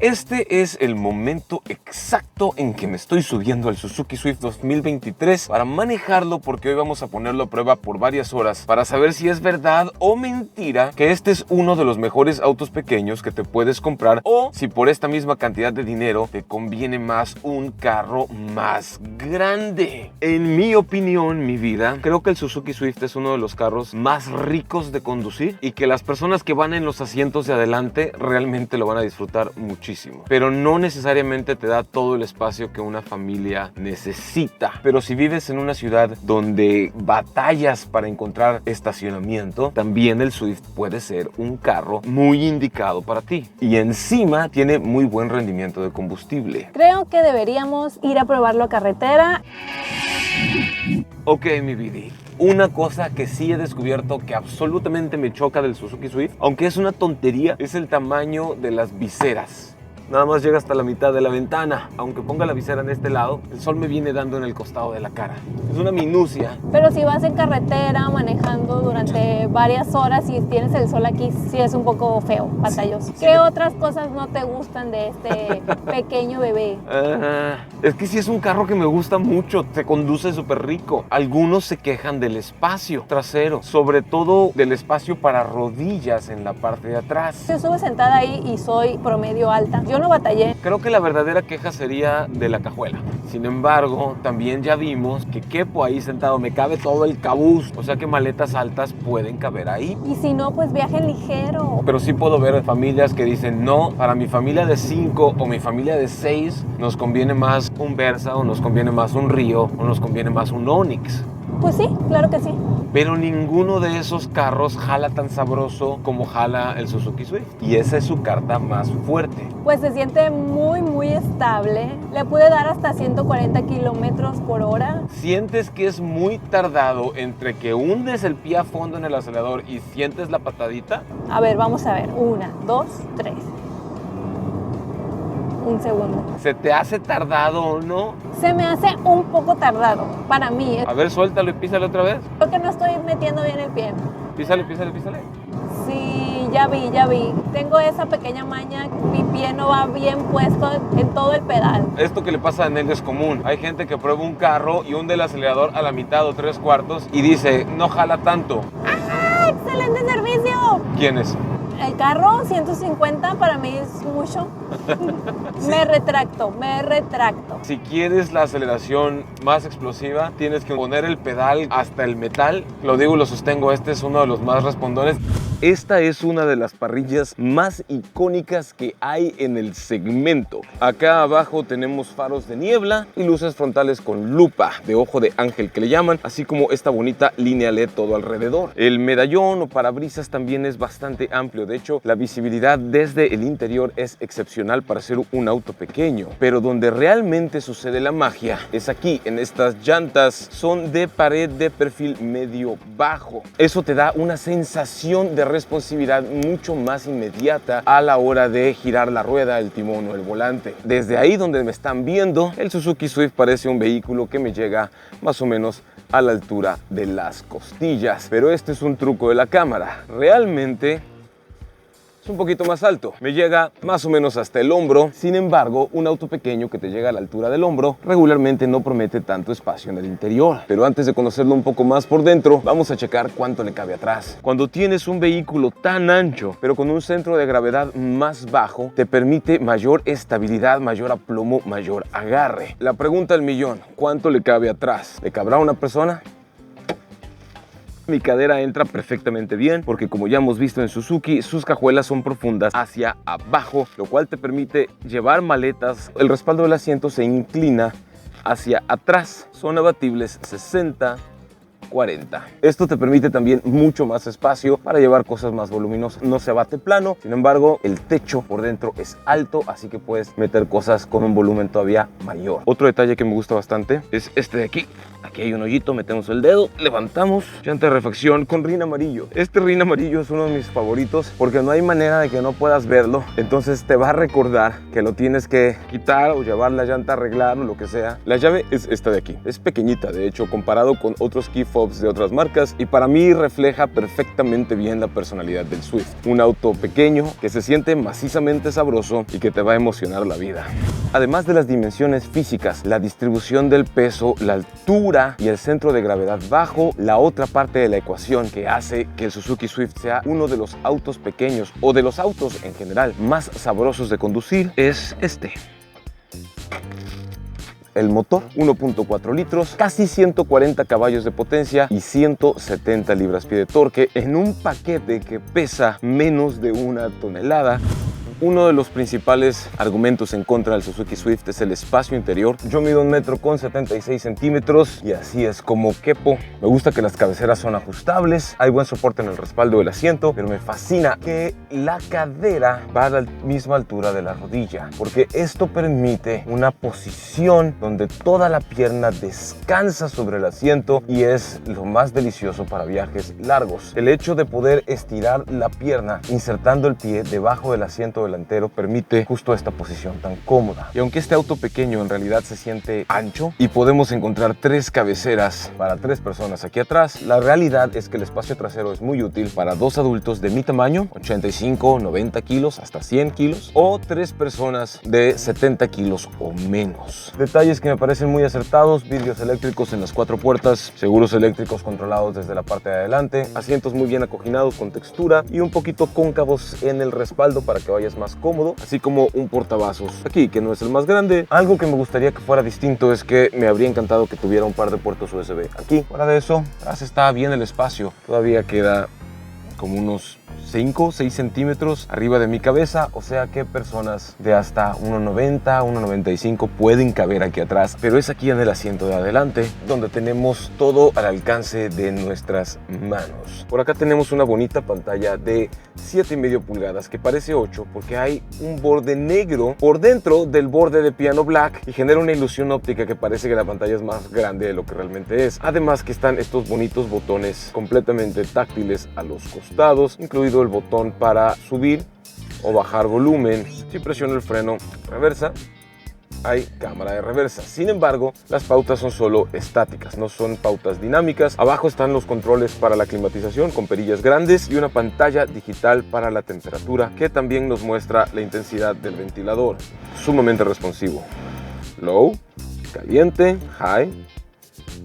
Este es el momento exacto en que me estoy subiendo al Suzuki Swift 2023 para manejarlo, porque hoy vamos a ponerlo a prueba por varias horas para saber si es verdad o mentira que este es uno de los mejores autos pequeños que te puedes comprar, o si por esta misma cantidad de dinero te conviene más un carro más grande. En mi opinión, mi vida, creo que el Suzuki Swift es uno de los carros más ricos de conducir y que las personas que van en los asientos de adelante realmente lo van a disfrutar muchísimo. Pero no necesariamente te da todo el espacio que una familia necesita. Pero si vives en una ciudad donde batallas para encontrar estacionamiento, también el Swift puede ser un carro muy indicado para ti. Y encima tiene muy buen rendimiento de combustible. Creo que deberíamos ir a probarlo a carretera. Ok, mi Vidi. Una cosa que sí he descubierto que absolutamente me choca del Suzuki Swift, aunque es una tontería, es el tamaño de las viseras. Nada más llega hasta la mitad de la ventana. Aunque ponga la visera en este lado, el sol me viene dando en el costado de la cara. Es una minucia. Pero si vas en carretera manejando durante varias horas y tienes el sol aquí, sí es un poco feo, batalloso. ¿Qué otras cosas no te gustan de este pequeño bebé? Es que sí es un carro que me gusta mucho. Se conduce súper rico. Algunos se quejan del espacio trasero, sobre todo del espacio para rodillas en la parte de atrás. Yo estuve sentada ahí y soy promedio alta. Yo no batallé. Creo que la verdadera queja sería de la cajuela. Sin embargo, también ya vimos que quepo ahí sentado, me cabe todo el cabuz. O sea que maletas altas pueden caber ahí. Y si no, pues viajen ligero. Pero sí puedo ver familias que dicen, no, para mi familia de 5 o mi familia de 6 nos conviene más un Versa, o nos conviene más un Rio, o nos conviene más un Onix. Pues sí, claro que sí. Pero ninguno de esos carros jala tan sabroso como jala el Suzuki Swift. Y esa es su carta más fuerte. Pues se siente muy estable. Le puede dar hasta 140 kilómetros por hora. ¿Sientes que es muy tardado entre que hundes el pie a fondo en el acelerador y sientes la patadita? A ver, vamos a ver. 1, 2, 3. Un segundo. ¿Se te hace tardado o no? Se me hace un poco tardado para mí. A ver, suéltalo y písale otra vez. Creo que no estoy metiendo bien el pie. Písale. Sí, ya vi. Tengo esa pequeña maña. Mi pie no va bien puesto en todo el pedal. Esto que le pasa a Nelly es común. Hay gente que prueba un carro y hunde el acelerador a la mitad o 3/4 y dice, no jala tanto. ¡Ah! ¡Excelente servicio! ¿Quién es? El carro, 150 para mí es mucho. Me retracto. Si quieres la aceleración más explosiva, tienes que poner el pedal hasta el metal. Lo digo y lo sostengo, este es uno de los más respondones. Esta es una de las parrillas más icónicas que hay en el segmento. Acá abajo tenemos faros de niebla y luces frontales con lupa de ojo de ángel que le llaman, así como esta bonita línea LED todo alrededor. El medallón o parabrisas también es bastante amplio. De hecho, la visibilidad desde el interior es excepcional para ser un auto pequeño. Pero donde realmente sucede la magia es aquí, en estas llantas. Son de pared de perfil medio bajo. Eso te da una sensación de responsividad mucho más inmediata a la hora de girar la rueda, el timón o el volante. Desde ahí donde me están viendo, el Suzuki Swift parece un vehículo que me llega más o menos a la altura de las costillas. Pero este es un truco de la cámara. Realmente un poquito más alto, me llega más o menos hasta el hombro. Sin embargo, un auto pequeño que te llega a la altura del hombro regularmente no promete tanto espacio en el interior. Pero antes de conocerlo un poco más por dentro, vamos a checar cuánto le cabe atrás. Cuando tienes un vehículo tan ancho, pero con un centro de gravedad más bajo, te permite mayor estabilidad, mayor aplomo, mayor agarre. La pregunta del millón, ¿cuánto le cabe atrás? ¿Le cabrá a una persona? Mi cadera entra perfectamente bien porque, como ya hemos visto en Suzuki, sus cajuelas son profundas hacia abajo, lo cual te permite llevar maletas. El respaldo del asiento se inclina hacia atrás. Son abatibles 60-40. Esto te permite también mucho más espacio para llevar cosas más voluminosas. No se abate plano, sin embargo, el techo por dentro es alto, así que puedes meter cosas con un volumen todavía mayor. Otro detalle que me gusta bastante es este de aquí. Aquí hay un hoyito, metemos el dedo, levantamos, llanta de refacción con rin amarillo. Este rin amarillo es uno de mis favoritos porque no hay manera de que no puedas verlo. Entonces te va a recordar que lo tienes que quitar o llevar la llanta a arreglar o lo que sea. La llave es esta de aquí. Es pequeñita, de hecho, comparado con otros key fob pop-ups de otras marcas y para mí refleja perfectamente bien la personalidad del Swift. Un auto pequeño que se siente macizamente sabroso y que te va a emocionar la vida. Además de las dimensiones físicas, la distribución del peso, la altura y el centro de gravedad bajo, la otra parte de la ecuación que hace que el Suzuki Swift sea uno de los autos pequeños o de los autos en general más sabrosos de conducir es este. El motor, 1.4 litros, casi 140 caballos de potencia y 170 libras-pie de torque en un paquete que pesa menos de 1 tonelada. Uno de los principales argumentos en contra del Suzuki Swift es el espacio interior. Yo mido 1,76 m y así es como quepo. Me gusta que las cabeceras son ajustables, hay buen soporte en el respaldo del asiento, pero me fascina que la cadera va a la misma altura de la rodilla, porque esto permite una posición donde toda la pierna descansa sobre el asiento y es lo más delicioso para viajes largos. El hecho de poder estirar la pierna insertando el pie debajo del asiento delantero permite justo esta posición tan cómoda. Y aunque este auto pequeño en realidad se siente ancho y podemos encontrar 3 cabeceras para 3 personas aquí atrás, la realidad es que el espacio trasero es muy útil para 2 adultos de mi tamaño, 85, 90 kilos, hasta 100 kilos, o 3 personas de 70 kilos o menos. Detalles que me parecen muy acertados: vidrios eléctricos en las 4 puertas, seguros eléctricos controlados desde la parte de adelante, asientos muy bien acoginados con textura y un poquito cóncavos en el respaldo para que vayas más cómodo, así como un portavasos aquí que no es el más grande. Algo que me gustaría que fuera distinto es que me habría encantado que tuviera un par de puertos USB aquí. Fuera de eso, atrás está bien el espacio, todavía queda como unos 5 o 6 centímetros arriba de mi cabeza, o sea que personas de hasta 1,90, 1,95 pueden caber aquí atrás, pero es aquí en el asiento de adelante donde tenemos todo al alcance de nuestras manos. Por acá tenemos una bonita pantalla de 7,5 pulgadas que parece 8 porque hay un borde negro por dentro del borde de piano black y genera una ilusión óptica que parece que la pantalla es más grande de lo que realmente es. Además que están estos bonitos botones completamente táctiles a los costados, incluido el botón para subir o bajar volumen. Si presiono el freno reversa, hay cámara de reversa. Sin embargo, las pautas son solo estáticas, no son pautas dinámicas. Abajo están los controles para la climatización con perillas grandes y una pantalla digital para la temperatura que también nos muestra la intensidad del ventilador. Sumamente responsivo. Low, caliente, high,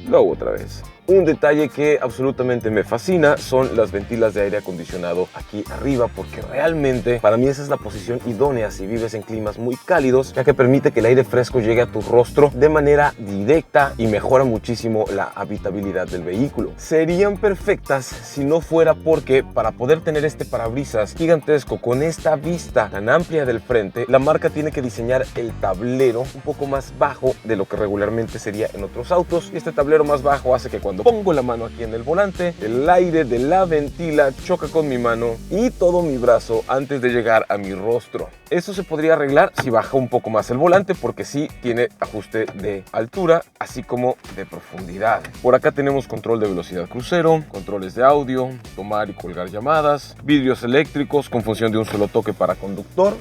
low otra vez. Un detalle que absolutamente me fascina son las ventilas de aire acondicionado aquí arriba, porque realmente para mí esa es la posición idónea si vives en climas muy cálidos, ya que permite que el aire fresco llegue a tu rostro de manera directa y mejora muchísimo la habitabilidad del vehículo. Serían perfectas si no fuera porque para poder tener este parabrisas gigantesco con esta vista tan amplia del frente, la marca tiene que diseñar el tablero un poco más bajo de lo que regularmente sería en otros autos, y este tablero más bajo hace que cuando pongo la mano aquí en el volante, el aire de la ventila choca con mi mano y todo mi brazo antes de llegar a mi rostro. Eso se podría arreglar si baja un poco más el volante, porque sí tiene ajuste de altura, así como de profundidad. Por acá tenemos control de velocidad crucero, controles de audio, tomar y colgar llamadas, vidrios eléctricos con función de un solo toque para conductor.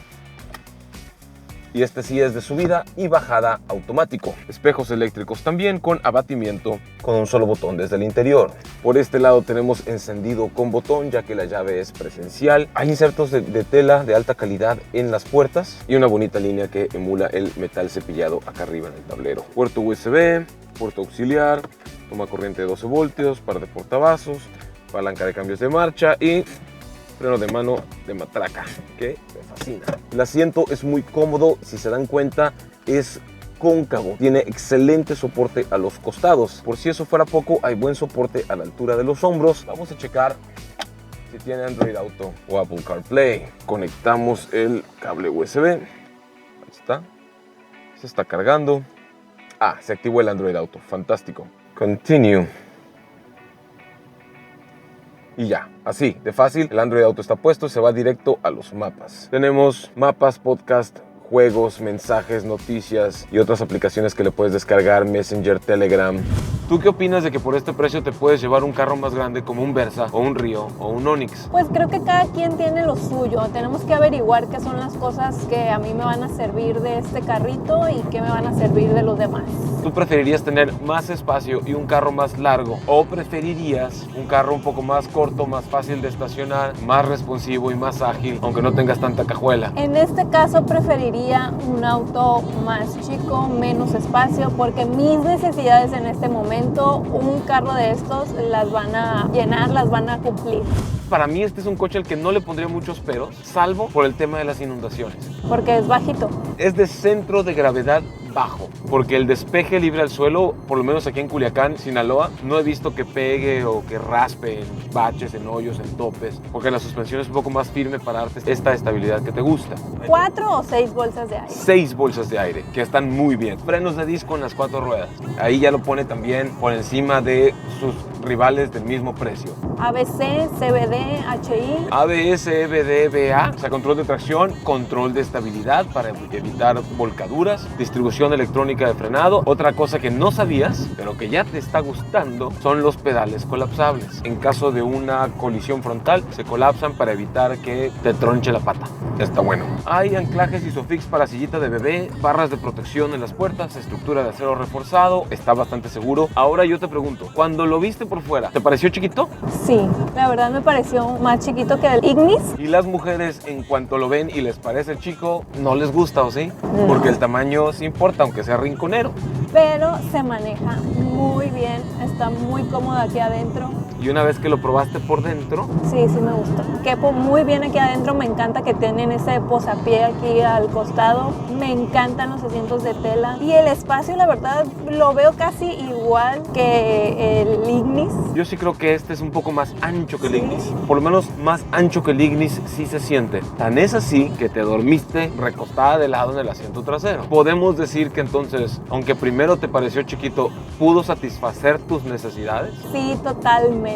Y este sí es de subida y bajada automático. Espejos eléctricos también con abatimiento con un solo botón desde el interior. Por este lado tenemos encendido con botón, ya que la llave es presencial. Hay insertos de tela de alta calidad en las puertas y una bonita línea que emula el metal cepillado acá arriba en el tablero. Puerto USB, puerto auxiliar, toma corriente de 12 voltios, par de portavasos, palanca de cambios de marcha y freno de mano de matraca, que me fascina. El asiento es muy cómodo, si se dan cuenta es cóncavo, tiene excelente soporte a los costados. Por si eso fuera poco, hay buen soporte a la altura de los hombros. Vamos a checar si tiene Android Auto o Apple CarPlay. Conectamos el cable USB, ahí está, se está cargando. Se activó el Android Auto, fantástico. Continue. Y ya, así de fácil, el Android Auto está puesto, se va directo a los mapas. Tenemos mapas, podcast, juegos, mensajes, noticias y otras aplicaciones que le puedes descargar, Messenger, Telegram. ¿Tú qué opinas de que por este precio te puedes llevar un carro más grande como un Versa o un Rio o un Onix? Pues creo que cada quien tiene lo suyo. Tenemos que averiguar qué son las cosas que a mí me van a servir de este carrito y qué me van a servir de los demás. ¿Tú preferirías tener más espacio y un carro más largo o preferirías un carro un poco más corto, más fácil de estacionar, más responsivo y más ágil, aunque no tengas tanta cajuela? En este caso preferiría un auto más chico, menos espacio, porque mis necesidades en este momento, un carro de estos las van a llenar, las van a cumplir. Para mí este es un coche al que no le pondría muchos peros, salvo por el tema de las inundaciones. Porque es bajito. Es de centro de gravedad bajo, porque el despeje libre al suelo, por lo menos aquí en Culiacán, Sinaloa, no he visto que pegue o que raspe en baches, en hoyos, en topes, porque la suspensión es un poco más firme para darte esta estabilidad que te gusta. 4 o 6 bolsas de aire. 6 bolsas de aire, que están muy bien. Frenos de disco en las 4 ruedas. Ahí ya lo pone también por encima de sus rivales del mismo precio. ABC, CVD, HI. ABS, EBD, BA, o sea, control de tracción, control de estabilidad para evitar volcaduras, distribución electrónica de frenado. Otra cosa que no sabías, pero que ya te está gustando, son los pedales colapsables. En caso de una colisión frontal, se colapsan para evitar que te tronche la pata. Está bueno. Hay anclajes Isofix para sillita de bebé, barras de protección en las puertas, estructura de acero reforzado, está bastante seguro. Ahora yo te pregunto, cuando lo viste por fuera, ¿te pareció chiquito? Sí, la verdad me pareció más chiquito que el Ignis. Y las mujeres, en cuanto lo ven y les parece chico, no les gusta, ¿o sí? Porque el tamaño sí importa, aunque sea rinconero. Pero se maneja muy bien, está muy cómodo aquí adentro. Y una vez que lo probaste por dentro, Sí, sí me gustó. Quepo muy bien aquí adentro, me encanta que tienen ese posapié aquí al costado. Me encantan los asientos de tela. Y el espacio, la verdad, lo veo casi igual que el Ignis. yo sí creo que este es un poco más ancho que el Ignis. Por lo menos más ancho que el Ignis sí se siente. Tan es así que te dormiste recostada de lado en el asiento trasero. Podemos decir que entonces, aunque primero te pareció chiquito, ¿pudo satisfacer tus necesidades? Sí, totalmente.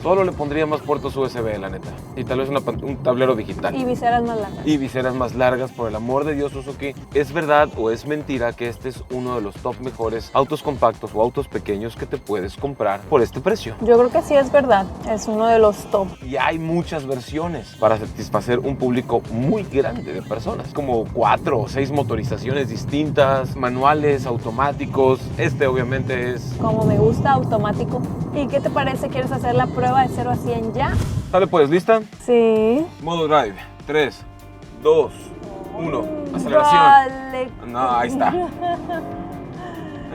Solo le pondría más puertos USB, la neta. Y tal vez un tablero digital. Y viseras más largas. Y viseras más largas, por el amor de Dios, Suzuki. ¿Es verdad o es mentira que este es uno de los top mejores autos compactos o autos pequeños que te puedes comprar por este precio? Yo creo que sí es verdad, es uno de los top. Y hay muchas versiones para satisfacer un público muy grande de personas, como 4 o 6 motorizaciones distintas, manuales, automáticos. Este obviamente es... Como me gusta, automático. ¿Y qué te parece? ¿Quieres hacer la prueba de 0 a 100 ya? Sale pues, ¿lista? Sí. Modo drive. 3, 2, 1. Aceleración. Dale. No, ahí está.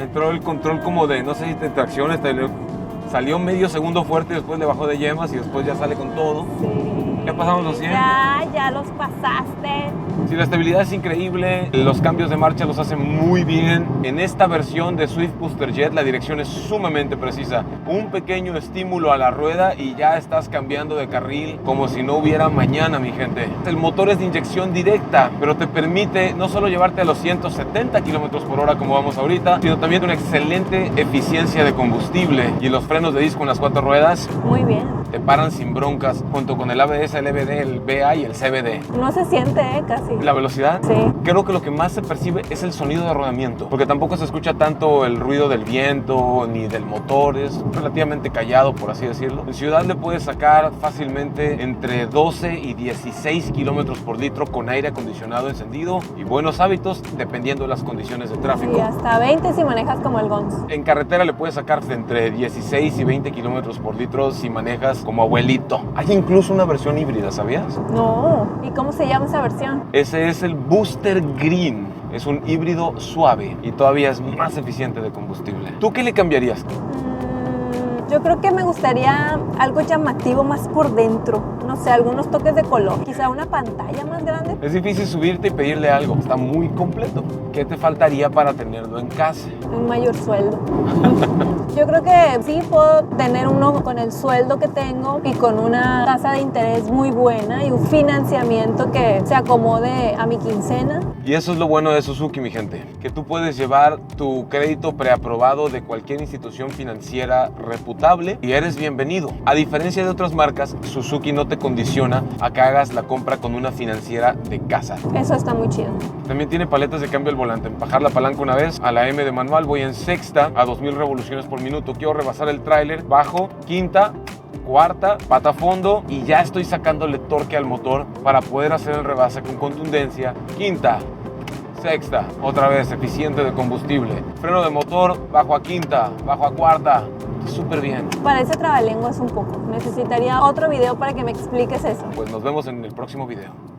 Entró el control como de, no sé si de tracción, salió medio segundo fuerte, después le bajó de yemas y después ya sale con todo. Sí. Ya pasamos los 100. Ya los pasaste. Sí, la estabilidad es increíble, los cambios de marcha los hacen muy bien. En esta versión de Swift Booster Jet la dirección es sumamente precisa. Un pequeño estímulo a la rueda y ya estás cambiando de carril como si no hubiera mañana, mi gente. El motor es de inyección directa, pero te permite no solo llevarte a los 170 kilómetros por hora como vamos ahorita, sino también una excelente eficiencia de combustible. Y los frenos de disco en las 4 ruedas Muy bien. te paran sin broncas, junto con el ABS, el EBD, el BA y el CVD. No se siente, casi. La velocidad, Sí. creo que lo que más se percibe es el sonido de rodamiento, porque tampoco se escucha tanto el ruido del viento ni del motor, es relativamente callado, por así decirlo. En ciudad le puedes sacar fácilmente entre 12 y 16 kilómetros por litro con aire acondicionado encendido y buenos hábitos dependiendo de las condiciones de tráfico. Y hasta 20 si manejas como el Gons. En carretera le puedes sacar de entre 16 y 20 kilómetros por litro si manejas como abuelito. Hay incluso una versión híbrida, ¿sabías? No. ¿Y cómo se llama esa versión? Ese es el Booster Green. Es un híbrido suave y todavía es más eficiente de combustible. ¿Tú qué le cambiarías? Yo creo que me gustaría algo llamativo más por dentro. No sé, algunos toques de color. Quizá una pantalla más grande. Es difícil subirte y pedirle algo. Está muy completo. ¿Qué te faltaría para tenerlo en casa? Un mayor sueldo. Yo creo que sí puedo tener uno con el sueldo que tengo y con una tasa de interés muy buena y un financiamiento que se acomode a mi quincena. Y eso es lo bueno de Suzuki, mi gente. Que tú puedes llevar tu crédito preaprobado de cualquier institución financiera reputable y eres bienvenido. A diferencia de otras marcas, Suzuki no te te condiciona a que hagas la compra con una financiera de casa. Eso está muy chido. También tiene paletas de cambio al volante. Bajar la palanca una vez, a la M de manual, voy en sexta a 2000 revoluciones por minuto. Quiero rebasar el tráiler, bajo, quinta, cuarta, pata a fondo y ya estoy sacándole torque al motor para poder hacer el rebase con contundencia. Quinta, sexta, otra vez eficiente de combustible. Freno de motor, bajo a quinta, bajo a cuarta. Súper bien. Parece trabalenguas un poco. Necesitaría otro video para que me expliques eso. Pues nos vemos en el próximo video.